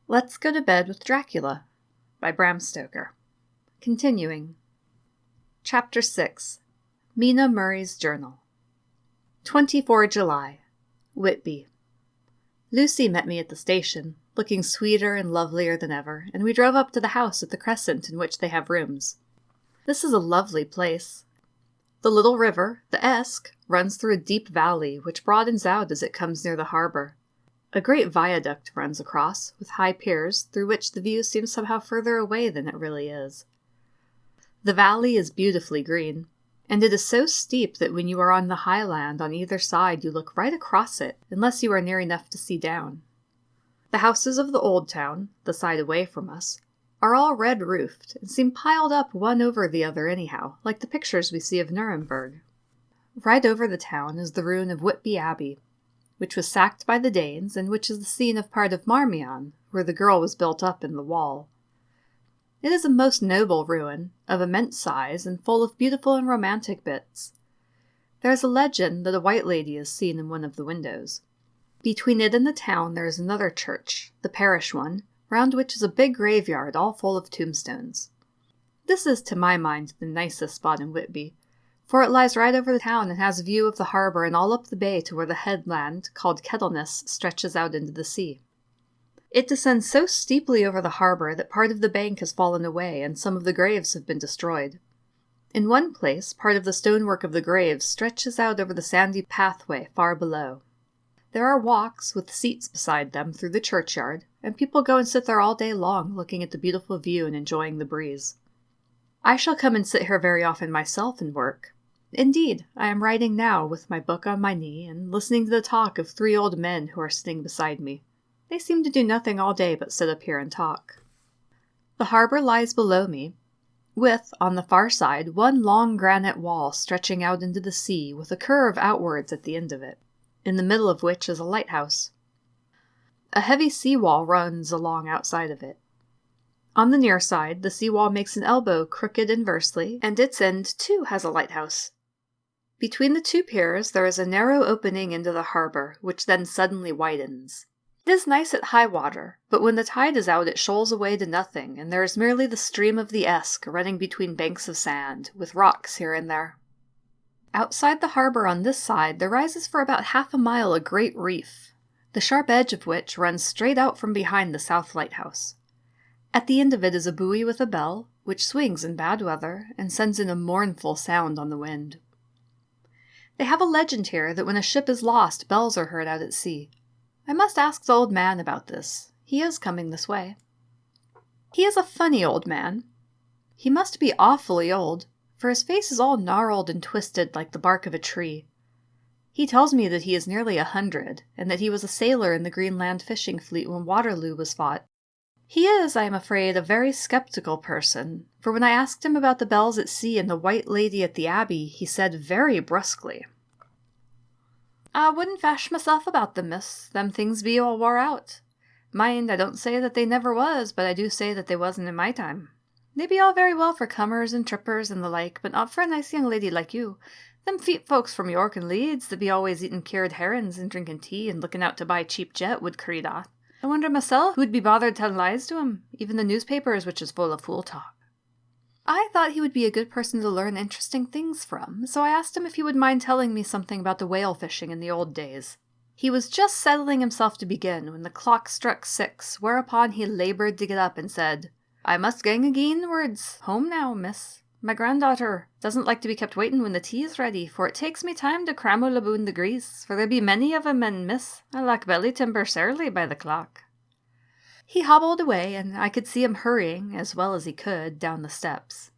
Let's Go to Bed with Dracula by Bram Stoker. Continuing. Chapter 6. Mina Murray's Journal. 24 July. Whitby. Lucy met me at the station, looking sweeter and lovelier than ever, and we drove up to the house at the Crescent in which they have rooms. This is a lovely place. The little river, the Esk, runs through a deep valley which broadens out as it comes near the harbor. A great viaduct runs across, with high piers, through which the view seems somehow further away than it really is. The valley is beautifully green, and it is so steep that when you are on the high land on either side you look right across it, unless you are near enough to see down. The houses of the old town, the side away from us, are all red-roofed, and seem piled up one over the other anyhow, like the pictures we see of Nuremberg. Right over the town is the ruin of Whitby Abbey, which was sacked by the Danes, and which is the scene of part of Marmion, where the girl was built up in the wall. It is a most noble ruin, of immense size, and full of beautiful and romantic bits. There is a legend that a white lady is seen in one of the windows. Between it and the town there is another church, the parish one, round which is a big graveyard all full of tombstones. This is, to my mind, the nicest spot in Whitby, for it lies right over the town and has a view of the harbor and all up the bay to where the headland, called Kettleness, stretches out into the sea. It descends so steeply over the harbor that part of the bank has fallen away and some of the graves have been destroyed. In one place, part of the stonework of the graves stretches out over the sandy pathway far below. There are walks with seats beside them through the churchyard, and people go and sit there all day long looking at the beautiful view and enjoying the breeze. I shall come and sit here very often myself and work. Indeed, I am writing now with my book on my knee and listening to the talk of 3 old men who are sitting beside me. They seem to do nothing all day but sit up here and talk. The harbor lies below me, with, on the far side, one long granite wall stretching out into the sea with a curve outwards at the end of it, in the middle of which is a lighthouse. A heavy seawall runs along outside of it. On the near side, the seawall makes an elbow crooked inversely, and its end, too, has a lighthouse. Between the 2 piers there is a narrow opening into the harbor, which then suddenly widens. It is nice at high water, but when the tide is out it shoals away to nothing, and there is merely the stream of the Esk running between banks of sand, with rocks here and there. Outside the harbor on this side there rises for about half a mile a great reef, the sharp edge of which runs straight out from behind the south lighthouse. At the end of it is a buoy with a bell, which swings in bad weather and sends in a mournful sound on the wind. They have a legend here that when a ship is lost, bells are heard out at sea. I must ask the old man about this. He is coming this way. He is a funny old man. He must be awfully old, for his face is all gnarled and twisted like the bark of a tree. He tells me that he is nearly 100, and that he was a sailor in the Greenland fishing fleet when Waterloo was fought. He is, I am afraid, a very sceptical person, for when I asked him about the bells at sea and the white lady at the abbey, he said very brusquely, "I wouldn't fash myself about them, miss. Them things be all wore out. Mind, I don't say that they never was, but I do say that they wasn't in my time. They be all very well for cummers and trippers and the like, but not for a nice young lady like you. Them feet folks from York and Leeds that be always eating cured herrings and drinking tea and looking out to buy cheap jet would creed off. I wonder myself who'd be bothered telling lies to 'em, even the newspapers, which is full of fool talk." I thought he would be a good person to learn interesting things from, so I asked him if he would mind telling me something about the whale fishing in the old days. He was just settling himself to begin when the clock struck 6, whereupon he laboured to get up and said, "I must gang againwards. Home now, miss. My granddaughter doesn't like to be kept waiting when the tea is ready, for it takes me time to crammel aboon the grease, for there be many of 'em, and miss, I lack belly timber sairly by the clock." He hobbled away, and I could see him hurrying, as well as he could, down the steps.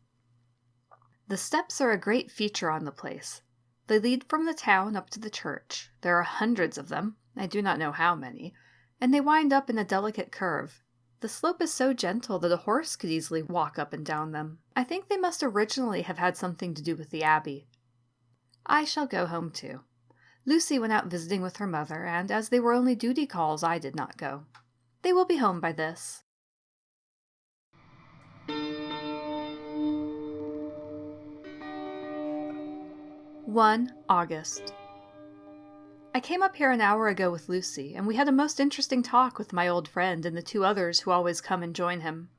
The steps are a great feature on the place. They lead from the town up to the church. There are hundreds of them, I do not know how many, and they wind up in a delicate curve. The slope is so gentle that a horse could easily walk up and down them. I think they must originally have had something to do with the abbey. I shall go home too. Lucy went out visiting with her mother, and as they were only duty calls, I did not go. They will be home by this. 1 August. I came up here an hour ago with Lucy, and we had a most interesting talk with my old friend and the two others who always come and join him.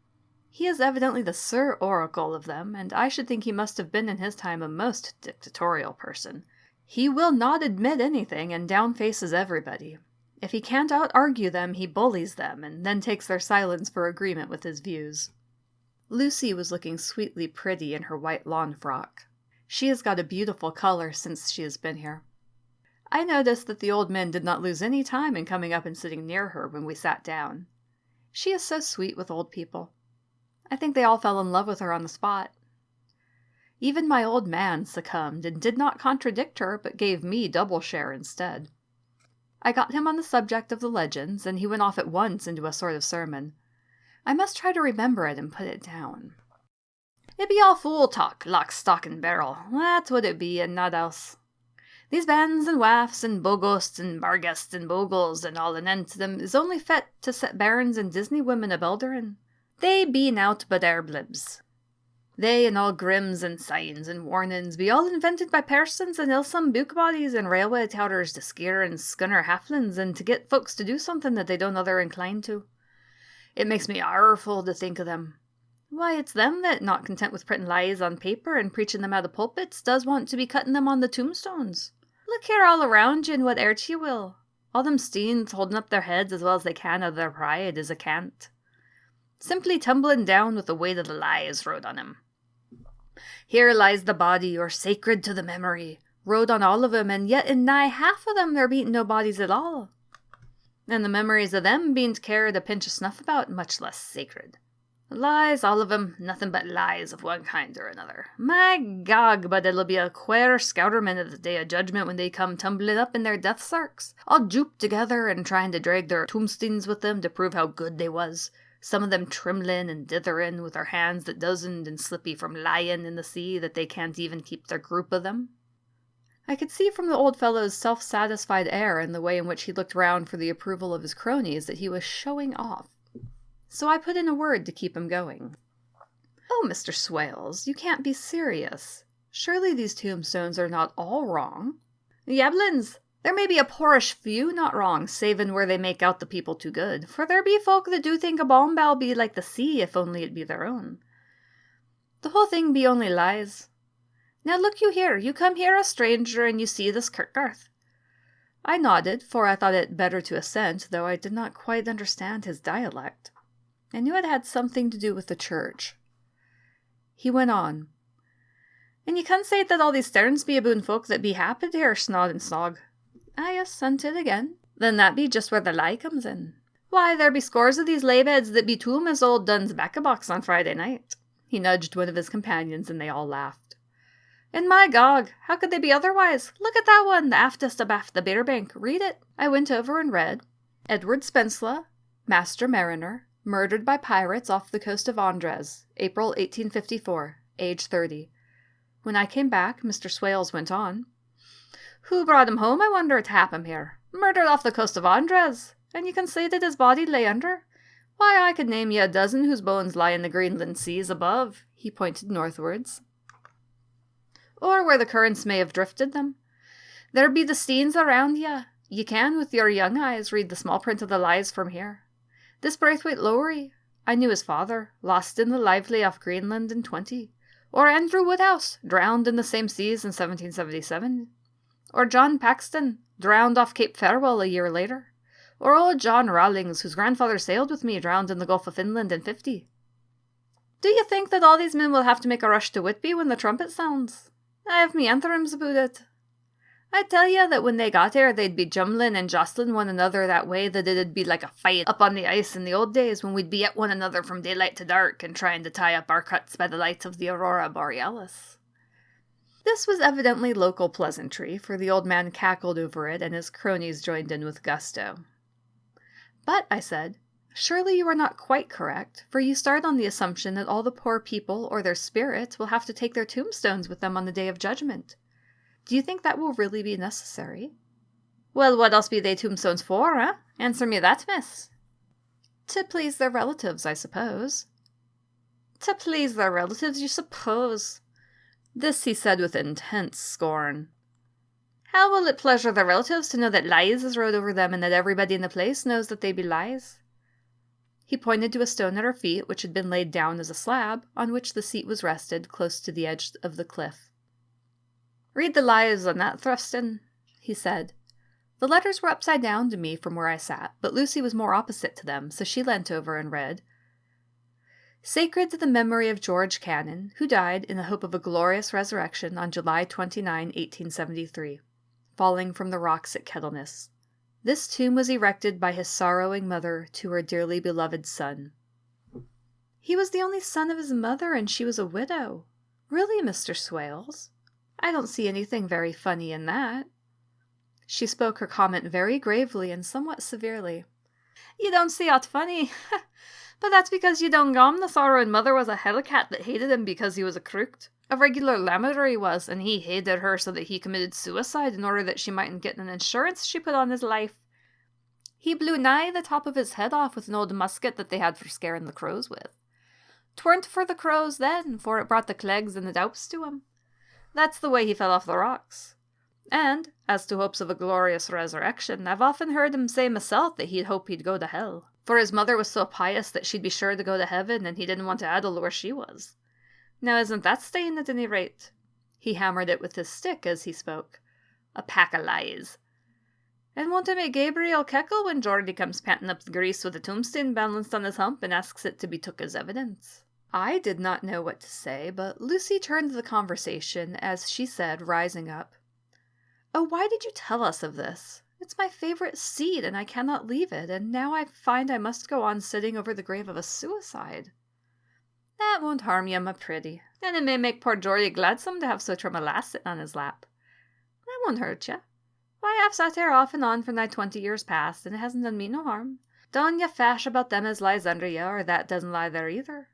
He is evidently the Sir Oracle of them, and I should think he must have been in his time a most dictatorial person. He will not admit anything and downfaces everybody. If he can't out-argue them, he bullies them, and then takes their silence for agreement with his views. Lucy was looking sweetly pretty in her white lawn frock. She has got a beautiful color since she has been here. I noticed that the old men did not lose any time in coming up and sitting near her when we sat down. She is so sweet with old people. I think they all fell in love with her on the spot. Even my old man succumbed and did not contradict her, but gave me double share instead. I got him on the subject of the legends, and he went off at once into a sort of sermon. I must try to remember it and put it down. It be all fool talk, lock, stock, and barrel. That's what it be, and not else. These bands and waffs and bogosts and barguests and bogles and all anent them is only fit to set bairns and Disney women a belderin'. They be nowt but air blibs. They and all grims and signs and warnings be all invented by persons and ilsome book-bodies and railway touters to scare and scunner halflins and to get folks to do something that they don't other inclined to. It makes me arful to think of them. Why, it's them that, not content with printing lies on paper and preaching them out of pulpits, does want to be cutting them on the tombstones. Look here all around you and what airt you will. All them steens holding up their heads as well as they can out of their pride is a cant. Simply tumbling down with the weight of the lies wrote on him. Here lies the body, or sacred to the memory, wrote on all of 'em, and yet in nigh half of them there bean't no bodies at all. And the memories of them bean't cared a pinch of snuff about, much less sacred. Lies, all of 'em, nothing but lies of one kind or another. My gog, but it'll be a queer scouterman at the day of judgment when they come tumbling up in their death sarks, all duped together and trying to drag their tombstones with them to prove how good they was. Some of them trimlin' and ditherin' with their hands that dozened and slippy from lying in the sea that they can't even keep their group of them. I could see from the old fellow's self-satisfied air and the way in which he looked round for the approval of his cronies that he was showing off. So I put in a word to keep him going. Oh, Mr. Swales, you can't be serious. Surely these tombstones are not all wrong. Yablins! There may be a poorish few not wrong, savin' where they make out the people too good, for there be folk that do think a balm bough be like the sea if only it be their own. The whole thing be only lies. Now look you here, you come here a stranger and you see this kirkgarth. I nodded, for I thought it better to assent, though I did not quite understand his dialect. I knew it had something to do with the church. He went on. And ye can't say that all these sterns be aboon folk that be happy to hear snod and snog. I assented again. Then that be just where the lie comes in. Why, there be scores of these laybeds that be tomb as old Dunn's bacca-box on Friday night. He nudged one of his companions, and they all laughed. And my gog, how could they be otherwise? Look at that one, the aftest abaft the Bearbank. Read it. I went over and read. Edward Spensla, Master Mariner, murdered by pirates off the coast of Andres, April 1854, age 30. When I came back, Mr. Swales went on. Who brought him home, I wonder, to hap him here? Murdered off the coast of Andres? And you can say that his body lay under? Why, I could name ye a dozen whose bones lie in the Greenland seas above. He pointed northwards. Or where the currents may have drifted them. There be the steens around ye. Ye can, with your young eyes, read the small print of the lies from here. This Braithwaite Lowry, I knew his father, lost in the Lively off Greenland in 20. Or Andrew Woodhouse, drowned in the same seas in 1777. Or John Paxton, drowned off Cape Farewell a year later. Or old John Rawlings, whose grandfather sailed with me, drowned in the Gulf of Finland in 50. Do you think that all these men will have to make a rush to Whitby when the trumpet sounds? I have me antherems about it. I tell ye that when they got here, they'd be jumbling and jostling one another that way that it'd be like a fight up on the ice in the old days when we'd be at one another from daylight to dark and trying to tie up our cuts by the light of the aurora borealis. This was evidently local pleasantry, for the old man cackled over it and his cronies joined in with gusto. But, I said, surely you are not quite correct, for you start on the assumption that all the poor people or their spirits will have to take their tombstones with them on the Day of Judgment. Do you think that will really be necessary? Well, what else be they tombstones for, eh? Answer me that, miss. To please their relatives, I suppose. To please their relatives, you suppose. This he said with intense scorn. How will it pleasure their relatives to know that lies is rode over them and that everybody in the place knows that they be lies? He pointed to a stone at our feet, which had been laid down as a slab, on which the seat was rested, close to the edge of the cliff. Read the lies on that, Thrustin, he said. The letters were upside down to me from where I sat, but Lucy was more opposite to them, so she leant over and read. Sacred to the memory of George Cannon, who died in the hope of a glorious resurrection on July 29, 1873, falling from the rocks at Kettleness. This tomb was erected by his sorrowing mother to her dearly beloved son. He was the only son of his mother, and she was a widow. Really, Mr. Swales? I don't see anything very funny in that. She spoke her comment very gravely and somewhat severely. You don't see aught funny? But that's because you don't gum the sorrowing mother was a hellcat that hated him because he was a crooked. A regular lammeter he was, and he hated her so that he committed suicide in order that she mightn't get an insurance she put on his life. He blew nigh the top of his head off with an old musket that they had for scaring the crows with. 'Tweren't for the crows then, for it brought the clegs and the doups to him. That's the way he fell off the rocks. And, as to hopes of a glorious resurrection, I've often heard him say myself that he'd hope he'd go to hell, for his mother was so pious that she'd be sure to go to heaven, and he didn't want to addle where she was. Now isn't that staying at any rate? He hammered it with his stick as he spoke. A pack of lies. And won't it make Gabriel keckle when Geordie comes panting up the grease with a tombstone balanced on his hump and asks it to be took as evidence? I did not know what to say, but Lucy turned the conversation as she said, rising up, Oh, why did you tell us of this? It's my favorite seat, and I cannot leave it, and now I find I must go on sitting over the grave of a suicide. That won't harm you, my pretty, and it may make poor Geordie gladsome to have such a lass sitting on his lap. That won't hurt you. Why, I've sat here off and on for nigh 20 years past, and it hasn't done me no harm. Don't you fash about them as lies under you, or that doesn't lie there either.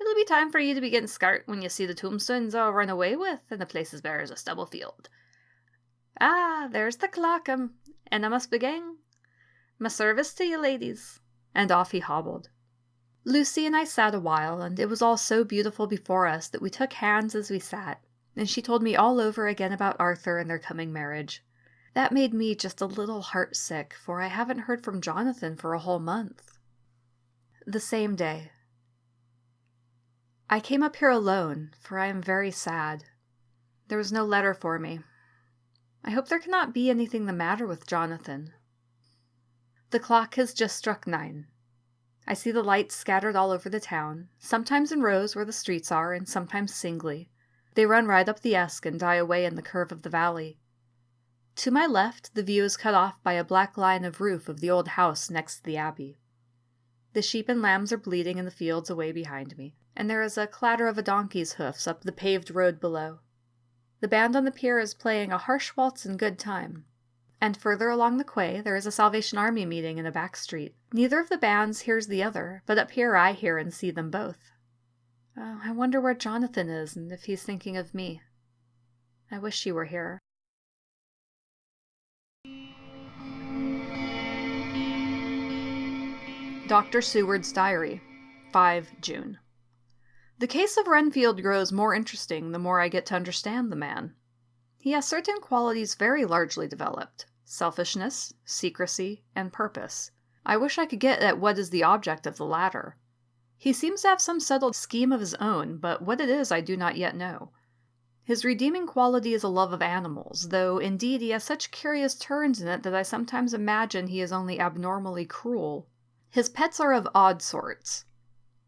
It'll be time for you to be getting scart when you see the tombstones all run away with, and the place as bare as a stubble field. Ah, there's the clock, and I must be gang. My service to you, ladies. And off he hobbled. Lucy and I sat a while, and it was all so beautiful before us that we took hands as we sat, and she told me all over again about Arthur and their coming marriage. That made me just a little heartsick, for I haven't heard from Jonathan for a whole month. The same day. I came up here alone, for I am very sad. There was no letter for me. I hope there cannot be anything the matter with Jonathan. The clock has just struck 9. I see the lights scattered all over the town, sometimes in rows where the streets are, and sometimes singly. They run right up the Esk and die away in the curve of the valley. To my left, the view is cut off by a black line of roof of the old house next to the abbey. The sheep and lambs are bleating in the fields away behind me, and there is a clatter of a donkey's hoofs up the paved road below. The band on the pier is playing a harsh waltz in good time. And further along the quay, there is a Salvation Army meeting in a back street. Neither of the bands hears the other, but up here I hear and see them both. Oh, I wonder where Jonathan is, and if he's thinking of me. I wish you were here. Dr. Seward's Diary, 5 June. The case of Renfield grows more interesting the more I get to understand the man. He has certain qualities very largely developed: selfishness, secrecy, and purpose. I wish I could get at what is the object of the latter. He seems to have some settled scheme of his own, but what it is I do not yet know. His redeeming quality is a love of animals, though indeed he has such curious turns in it that I sometimes imagine he is only abnormally cruel. His pets are of odd sorts.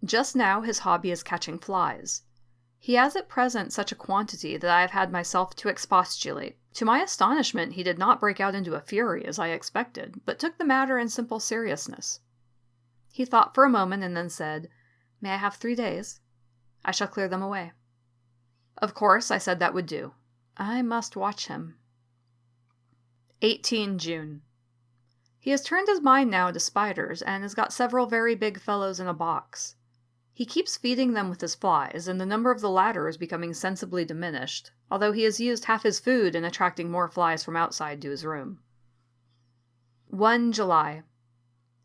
Just now his hobby is catching flies. He has at present such a quantity that I have had myself to expostulate. To my astonishment, he did not break out into a fury as I expected, but took the matter in simple seriousness. He thought for a moment and then said, "May I have 3 days? I shall clear them away." Of course, I said that would do. I must watch him. 18 June. He has turned his mind now to spiders, and has got several very big fellows in a box. He keeps feeding them with his flies, and the number of the latter is becoming sensibly diminished, although he has used half his food in attracting more flies from outside to his room. 1 July.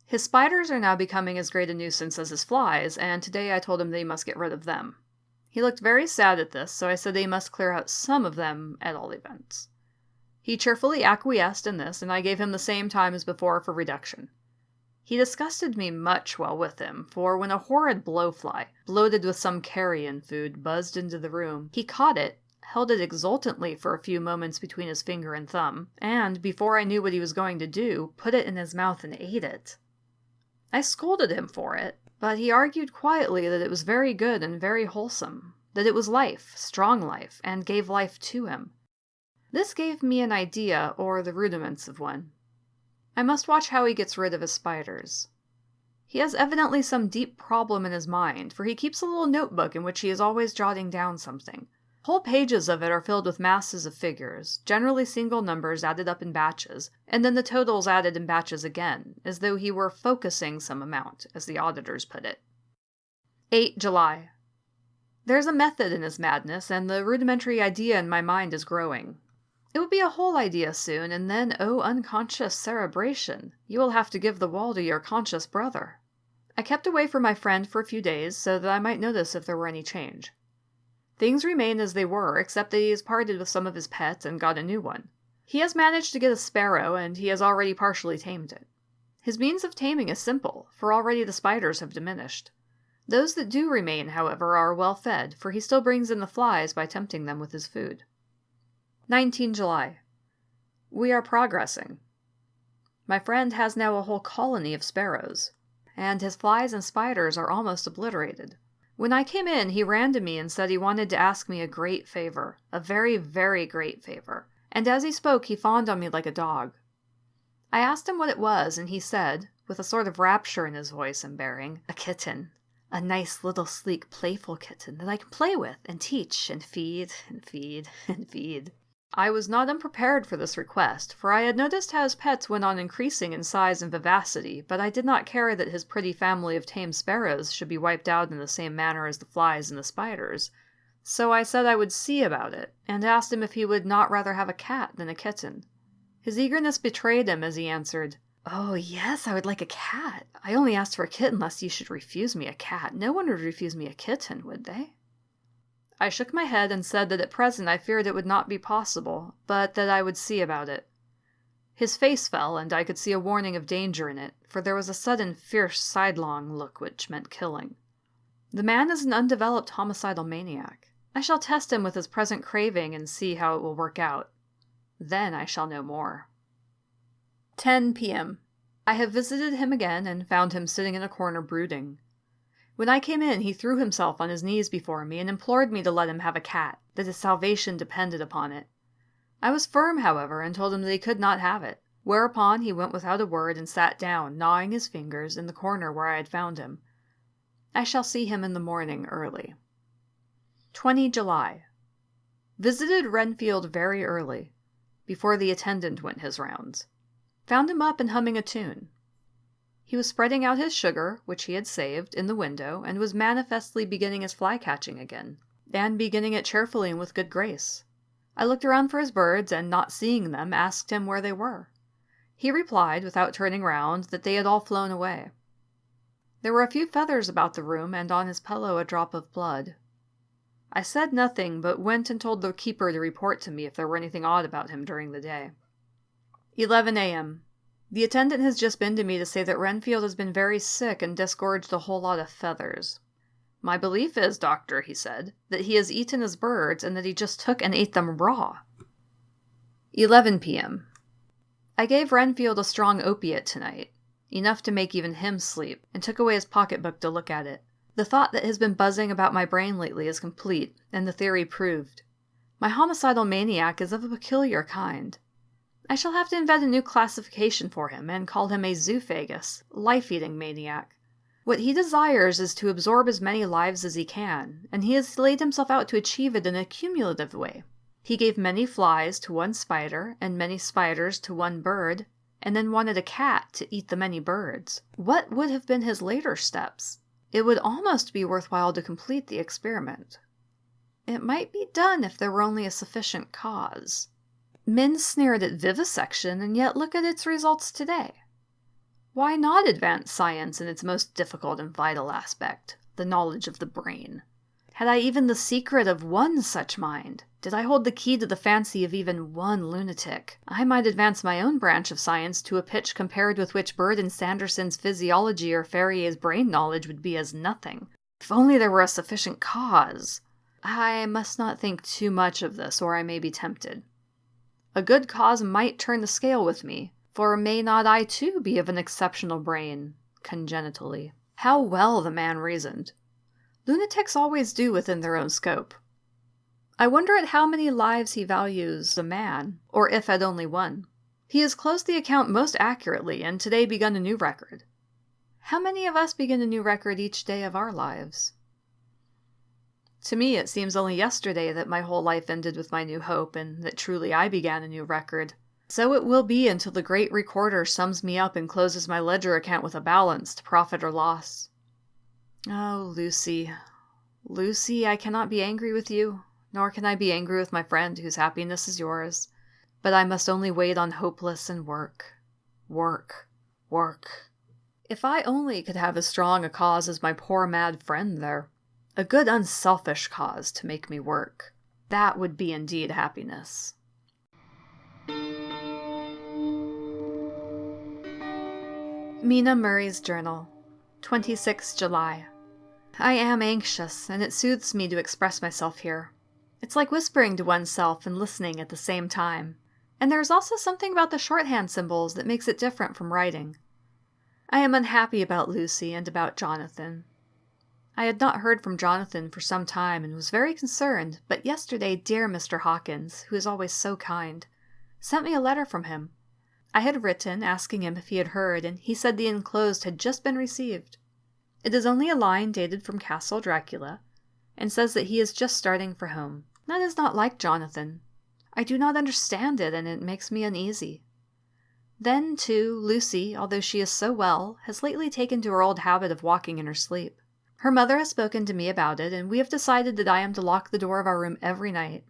His spiders are now becoming as great a nuisance as his flies, and today I told him that he must get rid of them. He looked very sad at this, so I said that he must clear out some of them at all events. He cheerfully acquiesced in this, and I gave him the same time as before for reduction. He disgusted me much while with him, for when a horrid blowfly, bloated with some carrion food, buzzed into the room, he caught it, held it exultantly for a few moments between his finger and thumb, and, before I knew what he was going to do, put it in his mouth and ate it. I scolded him for it, but he argued quietly that it was very good and very wholesome, that it was life, strong life, and gave life to him. This gave me an idea, or the rudiments of one. I must watch how he gets rid of his spiders. He has evidently some deep problem in his mind, for he keeps a little notebook in which he is always jotting down something. Whole pages of it are filled with masses of figures, generally single numbers added up in batches, and then the totals added in batches again, as though he were focusing some amount, as the auditors put it. 8 July. There's a method in his madness, and the rudimentary idea in my mind is growing. It will be a whole idea soon, and then, oh unconscious cerebration, you will have to give the wall to your conscious brother. I kept away from my friend for a few days, so that I might notice if there were any change. Things remain as they were, except that he has parted with some of his pets and got a new one. He has managed to get a sparrow, and he has already partially tamed it. His means of taming is simple, for already the spiders have diminished. Those that do remain, however, are well fed, for he still brings in the flies by tempting them with his food. 19 July. We are progressing. My friend has now a whole colony of sparrows, and his flies and spiders are almost obliterated. When I came in, he ran to me and said he wanted to ask me a great favor, a very, very great favor, and as he spoke he fawned on me like a dog. I asked him what it was, and he said, with a sort of rapture in his voice and bearing, a kitten. A nice little sleek playful kitten that I can play with and teach and feed and feed and feed. I was not unprepared for this request, for I had noticed how his pets went on increasing in size and vivacity, but I did not care that his pretty family of tame sparrows should be wiped out in the same manner as the flies and the spiders. So I said I would see about it, and asked him if he would not rather have a cat than a kitten. His eagerness betrayed him as he answered, "Oh, yes, I would like a cat. I only asked for a kitten lest you should refuse me a cat. No one would refuse me a kitten, would they?" I shook my head and said that at present I feared it would not be possible, but that I would see about it. His face fell, and I could see a warning of danger in it, for there was a sudden fierce sidelong look which meant killing. The man is an undeveloped homicidal maniac. I shall test him with his present craving and see how it will work out. Then I shall know more. 10 p.m. I have visited him again and found him sitting in a corner brooding. When I came in, he threw himself on his knees before me and implored me to let him have a cat, that his salvation depended upon it. I was firm, however, and told him that he could not have it, whereupon he went without a word and sat down, gnawing his fingers, in the corner where I had found him. I shall see him in the morning early. 20 July. Visited Renfield very early, before the attendant went his rounds. Found him up and humming a tune. He was spreading out his sugar, which he had saved, in the window, and was manifestly beginning his fly-catching again, and beginning it cheerfully and with good grace. I looked around for his birds, and not seeing them, asked him where they were. He replied, without turning round, that they had all flown away. There were a few feathers about the room, and on his pillow a drop of blood. I said nothing, but went and told the keeper to report to me if there were anything odd about him during the day. 11 a.m. The attendant has just been to me to say that Renfield has been very sick and disgorged a whole lot of feathers. My belief is, doctor, he said, that he has eaten his birds and that he just took and ate them raw. 11 p.m. I gave Renfield a strong opiate tonight, enough to make even him sleep, and took away his pocketbook to look at it. The thought that has been buzzing about my brain lately is complete, and the theory proved. My homicidal maniac is of a peculiar kind. I shall have to invent a new classification for him, and call him a zoophagous, life-eating maniac. What he desires is to absorb as many lives as he can, and he has laid himself out to achieve it in a cumulative way. He gave many flies to one spider, and many spiders to one bird, and then wanted a cat to eat the many birds. What would have been his later steps? It would almost be worthwhile to complete the experiment. It might be done if there were only a sufficient cause. Men sneered at vivisection, and yet look at its results today. Why not advance science in its most difficult and vital aspect, the knowledge of the brain? Had I even the secret of one such mind? Did I hold the key to the fancy of even one lunatic? I might advance my own branch of science to a pitch compared with which Bird and Sanderson's physiology or Ferrier's brain knowledge would be as nothing. If only there were a sufficient cause. I must not think too much of this, or I may be tempted. A good cause might turn the scale with me, for may not I too be of an exceptional brain, congenitally? How well the man reasoned! Lunatics always do within their own scope. I wonder at how many lives he values a man, or if at only one. He has closed the account most accurately, and today begun a new record. How many of us begin a new record each day of our lives? To me, it seems only yesterday that my whole life ended with my new hope, and that truly I began a new record. So it will be until the great recorder sums me up and closes my ledger account with a balanced profit or loss. Oh, Lucy, Lucy, I cannot be angry with you, nor can I be angry with my friend whose happiness is yours, but I must only wait on hopeless and work. If I only could have as strong a cause as my poor mad friend there, a good unselfish cause to make me work, that would be indeed happiness. Mina Murray's Journal, 26 July. I am anxious, and it soothes me to express myself here. It's like whispering to oneself and listening at the same time. And there's also something about the shorthand symbols that makes it different from writing. I am unhappy about Lucy and about Jonathan. I had not heard from Jonathan for some time and was very concerned, but yesterday dear Mr. Hawkins, who is always so kind, sent me a letter from him. I had written asking him if he had heard, and he said the enclosed had just been received. It is only a line dated from Castle Dracula, and says that he is just starting for home. That is not like Jonathan. I do not understand it, and it makes me uneasy. Then, too, Lucy, although she is so well, has lately taken to her old habit of walking in her sleep. Her mother has spoken to me about it, and we have decided that I am to lock the door of our room every night.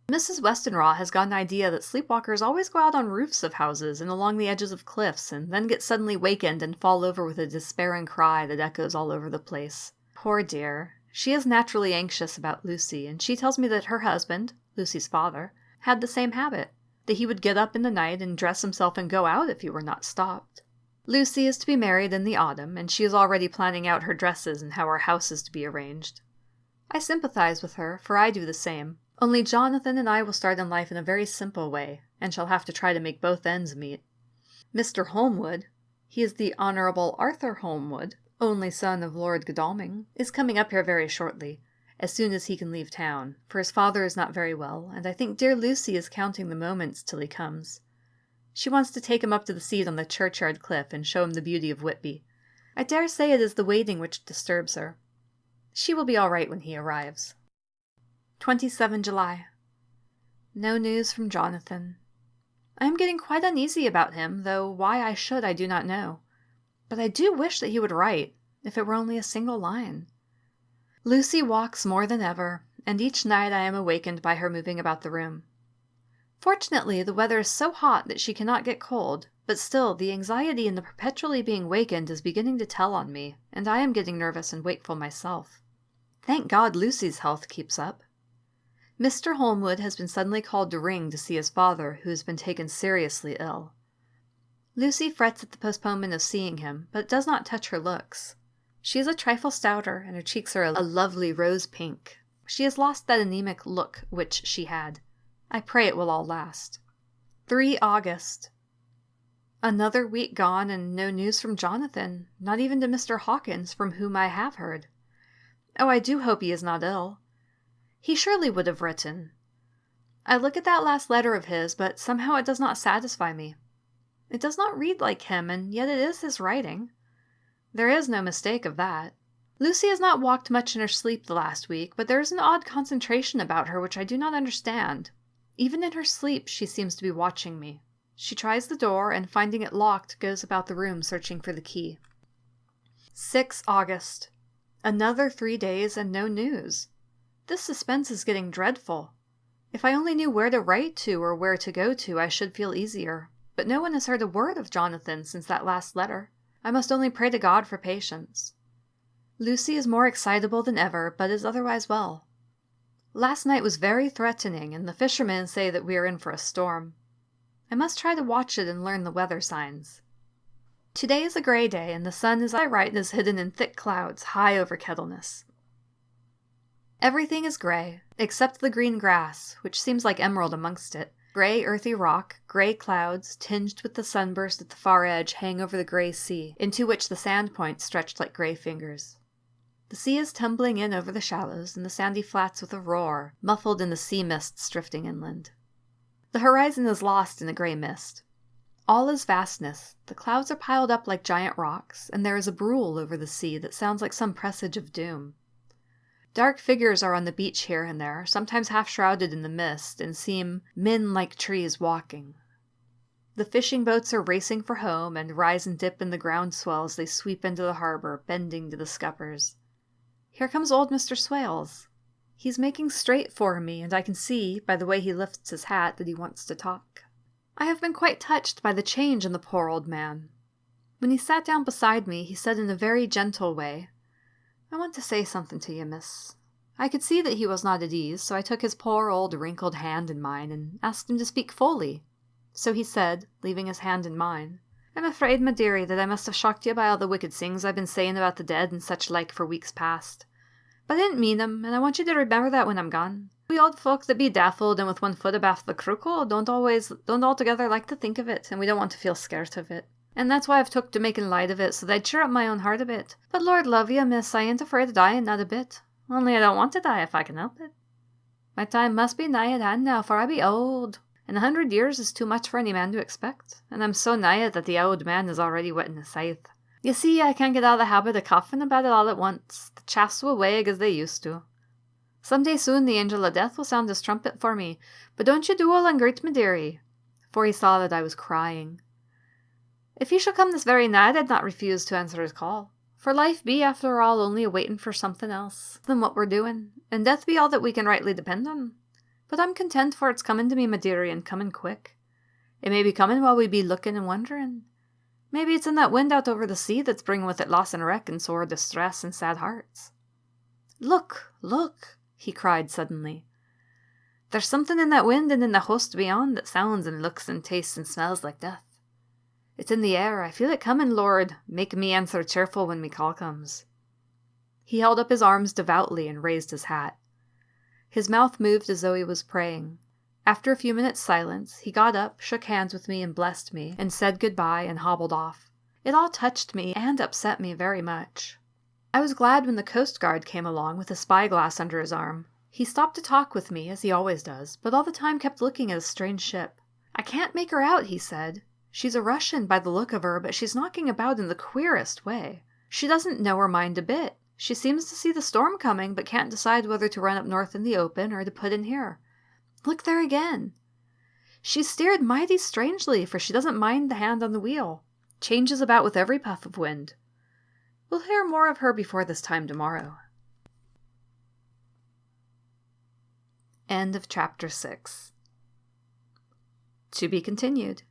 Mrs. Westenra has got an idea that sleepwalkers always go out on roofs of houses and along the edges of cliffs, and then get suddenly wakened and fall over with a despairing cry that echoes all over the place. Poor dear. She is naturally anxious about Lucy, and she tells me that her husband, Lucy's father, had the same habit, that he would get up in the night and dress himself and go out if he were not stopped. Lucy is to be married in the autumn, and she is already planning out her dresses and how our house is to be arranged. I sympathize with her, for I do the same. Only Jonathan and I will start in life in a very simple way, and shall have to try to make both ends meet. Mr. Holmwood, he is the Honourable Arthur Holmwood, only son of Lord Godalming, is coming up here very shortly, as soon as he can leave town, for his father is not very well, and I think dear Lucy is counting the moments till he comes. She wants to take him up to the seat on the churchyard cliff and show him the beauty of Whitby. I dare say it is the waiting which disturbs her. She will be all right when he arrives. 27 July. No news from Jonathan. I am getting quite uneasy about him, though why I should I do not know. But I do wish that he would write, if it were only a single line. Lucy walks more than ever, and each night I am awakened by her moving about the room. Fortunately, the weather is so hot that she cannot get cold, but still the anxiety in the perpetually being wakened is beginning to tell on me, and I am getting nervous and wakeful myself. Thank God Lucy's health keeps up. Mr. Holmwood has been suddenly called to Ring to see his father, who has been taken seriously ill. Lucy frets at the postponement of seeing him, but it does not touch her looks. She is a trifle stouter, and her cheeks are a lovely rose pink. She has lost that anemic look which she had. I pray it will all last. 3 August. Another week gone, and no news from Jonathan, not even to Mr. Hawkins, from whom I have heard. Oh, I do hope he is not ill. He surely would have written. I look at that last letter of his, but somehow it does not satisfy me. It does not read like him, and yet it is his writing. There is no mistake of that. Lucy has not walked much in her sleep the last week, but there is an odd concentration about her which I do not understand. Even in her sleep she seems to be watching me. She tries the door, and finding it locked, goes about the room searching for the key. 6 August. Another 3 days and no news. This suspense is getting dreadful. If I only knew where to write to or where to go to, I should feel easier. But no one has heard a word of Jonathan since that last letter. I must only pray to God for patience. Lucy is more excitable than ever, but is otherwise well. Last night was very threatening, and the fishermen say that we are in for a storm. I must try to watch it and learn the weather signs. Today is a grey day, and the sun, as I write, is hidden in thick clouds high over Kettleness. Everything is grey, except the green grass, which seems like emerald amongst it. Grey earthy rock, grey clouds, tinged with the sunburst at the far edge, hang over the grey sea, into which the sand points stretched like grey fingers. The sea is tumbling in over the shallows, and the sandy flats with a roar, muffled in the sea mists drifting inland. The horizon is lost in a grey mist. All is vastness, the clouds are piled up like giant rocks, and there is a brool over the sea that sounds like some presage of doom. Dark figures are on the beach here and there, sometimes half-shrouded in the mist, and seem men like trees walking. The fishing boats are racing for home, and rise and dip in the ground swell as they sweep into the harbor, bending to the scuppers. Here comes old Mr. Swales. He's making straight for me, and I can see, by the way he lifts his hat, that he wants to talk. I have been quite touched by the change in the poor old man. When he sat down beside me, he said in a very gentle way, "I want to say something to you, miss." I could see that he was not at ease, so I took his poor old wrinkled hand in mine and asked him to speak fully. So he said, leaving his hand in mine, "I'm afraid, my dearie, that I must have shocked you by all the wicked things I've been saying about the dead and such like for weeks past. But I didn't mean 'em, and I want you to remember that when I'm gone. We old folk that be daffled and with one foot abaft the crookle don't altogether like to think of it, and we don't want to feel scared of it. And that's why I've took to making light of it, so that I'd cheer up my own heart a bit. But Lord love you, miss, I ain't afraid of dying, not a bit. Only I don't want to die if I can help it. My time must be nigh at hand now, for I be old, and 100 years is too much for any man to expect, and I'm so nigh it that the old man is already whetting his scythe. You see, I can't get out of the habit of coughing about it all at once. The chaffs will wag as they used to. Some day soon the angel of death will sound his trumpet for me, but don't you do all ungreet, my dearie," for he saw that I was crying. "If he should come this very night, I'd not refuse to answer his call. For life be, after all, only a waiting for something else than what we're doing, and death be all that we can rightly depend on. But I'm content for it's coming to me, my dearie, and coming quick. It may be coming while we be looking and wondering. Maybe it's in that wind out over the sea that's bringing with it loss and wreck and sore distress and sad hearts. Look, look!" he cried suddenly. "There's something in that wind and in the host beyond that sounds and looks and tastes and smells like death. It's in the air. I feel it coming, Lord. Make me answer cheerful when me call comes." He held up his arms devoutly and raised his hat. His mouth moved as though he was praying. After a few minutes' silence, he got up, shook hands with me and blessed me, and said goodbye and hobbled off. It all touched me and upset me very much. I was glad when the Coast Guard came along with a spyglass under his arm. He stopped to talk with me, as he always does, but all the time kept looking at a strange ship. "I can't make her out," he said. "She's a Russian by the look of her, but she's knocking about in the queerest way. She doesn't know her mind a bit. She seems to see the storm coming, but can't decide whether to run up north in the open or to put in here. Look there again. She's steered mighty strangely, for she doesn't mind the hand on the wheel. Changes about with every puff of wind. We'll hear more of her before this time tomorrow." End of chapter 6. To be continued.